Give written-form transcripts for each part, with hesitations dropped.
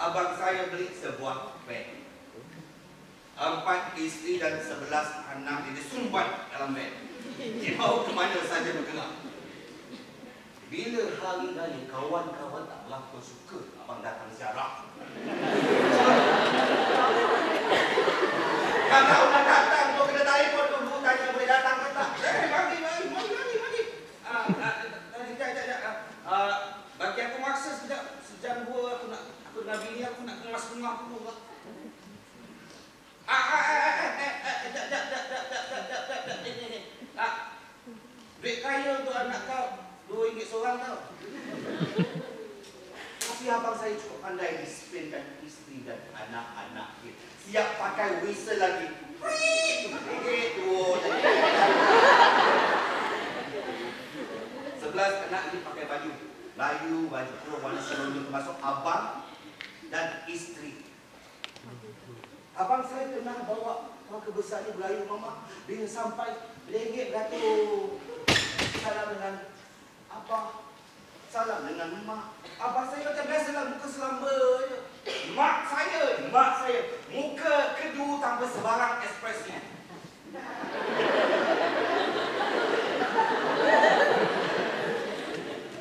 abang saya beli sebuah beg. 4 isteri dan 11 anak dia sumbat dalam beg. Dia mau ke mana saja bergerak. Bila hari raya, kawan-kawan tak berapa suka abang datang ziarah. Kalau nak datang, tu kena telefon dulu, tanya boleh datang ke tak. Mari. Bagi aku masa sejam 2, aku nak bini, aku nak kemas rumah dulu. Duit kaya untuk anak kau RM2 seorang tau. Tapi abang saya cukup pandai disiplinkan isteri dan anak-anak dia. Siap pakai whistle lagi. Sebelas anak ini pakai baju Melayu, baju kurung warna serundung, termasuk abang dan isteri. Abang saya pernah bawa keluarga besar ni Melayu mama. Bila sampai ringgit beratur. Salam dengan abah, salam dengan mak. Abah saya macam biasalah, muka selamba je. Mak saya, muka kedu tanpa sebarang ekspresi.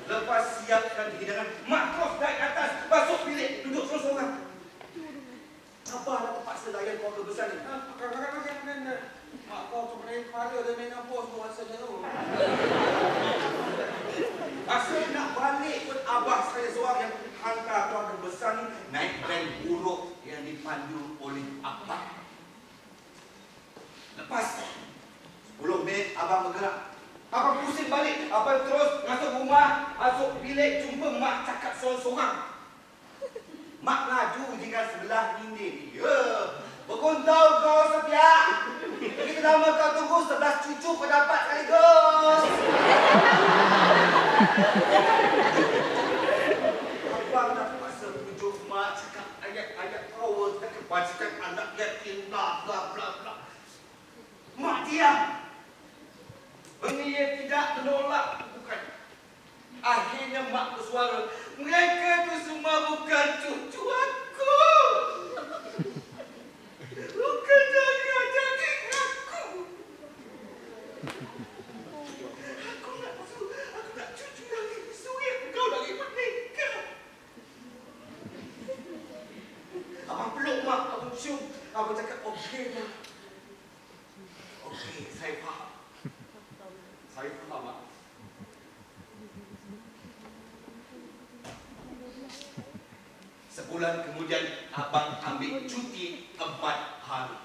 Lepas siapkan hidangan, mak terus naik atas, masuk bilik, duduk seorang-seorang. Abah dah terpaksa layan keluarga besar ni. Mak kau tu main kepala dia main apa semua rasanya tu. Masa nak balik pun abah saya seorang yang hantar keluarga besar ni naik van buruk yang dipandu oleh abah. Lepas 10 minit abang bergerak. Abang pusing balik. Abang terus masuk rumah, masuk bilik, jumpa mak cakap seorang-seorang. Mak laju tinggal sebelah dinding. Ya, berkuntau kau setia. Kita lama kau tunggu 11 cucu pendapat sekaligus. Abang dah terpaksa pujuk mak cakap ayat-ayat power, cakap bacakan anak yatim, bla bla bla bla. Mak diam. Ia tidak menolak, bukan. Akhirnya mak bersuara, mereka tu semua bukan cucu aku. Bukan daging aku. Aku nak cucu lagi suit, kau lagi menikah. Abang peluk mak, abang cium. Abang cakap, okey mak. Okey, saya faham. Saya faham mak. Sebulan kemudian abang ambil cuti 4 hari.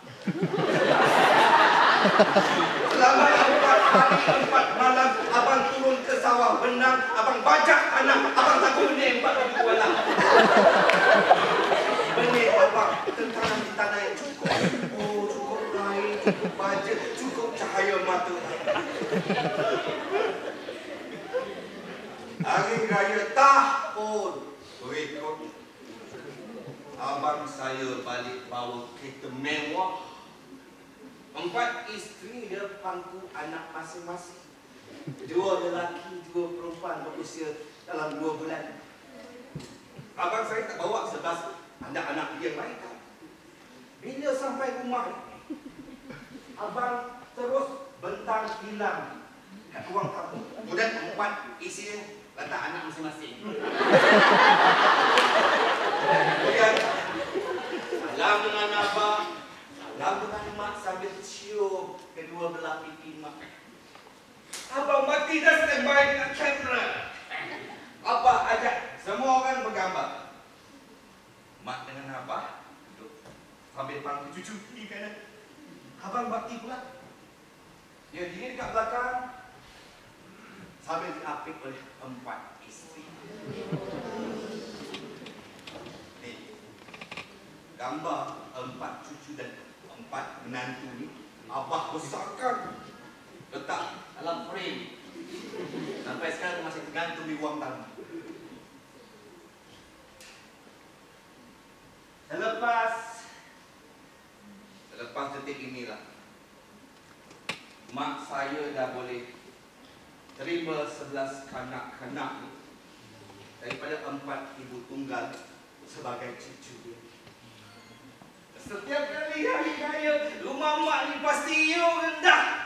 Selama 4 hari 4 malam abang turun ke sawah benang, abang bajak tanah, abang takut benih 4 baju kuala. Benih abang tertanam di tanah yang cukup. Oh, cukup air, cukup baja, cukup cahaya mata. Hari raya tahun berikut, abang saya balik bawa kereta mewah. 4 isteri dia pangku anak masing-masing. 2 lelaki, 2 perempuan berusia dalam 2 bulan. Abang saya tak bawa 11 anak-anak dia yang lain. Bila sampai rumah, abang terus bentang hilang kat ruang tamu. Kemudian 4 isinya letak anak masing-masing. Kemudian salam dengan abang, salam dengan mak sambil cium kedua belah pipi mak. Abang mati dah standby dengan kamera. Abah ajak semua orang bergambar. Mak dengan abah duduk sambil panggil cucu di kanan. Abang bakti pula. Dia diri dekat belakang sambil diapit oleh 4 isteri. Ni gambar 4 cucu dan 4 menantu ni abah besarkan, letak dalam frame. Sampai sekarang masih tergantung di ruang tamu. Selepas detik inilah mak saya dah boleh terima 11 kanak-kanak ni daripada 4 ibu tunggal sebagai cucu dia. Setiap kali hari raya, rumah mak ni pasti rendah.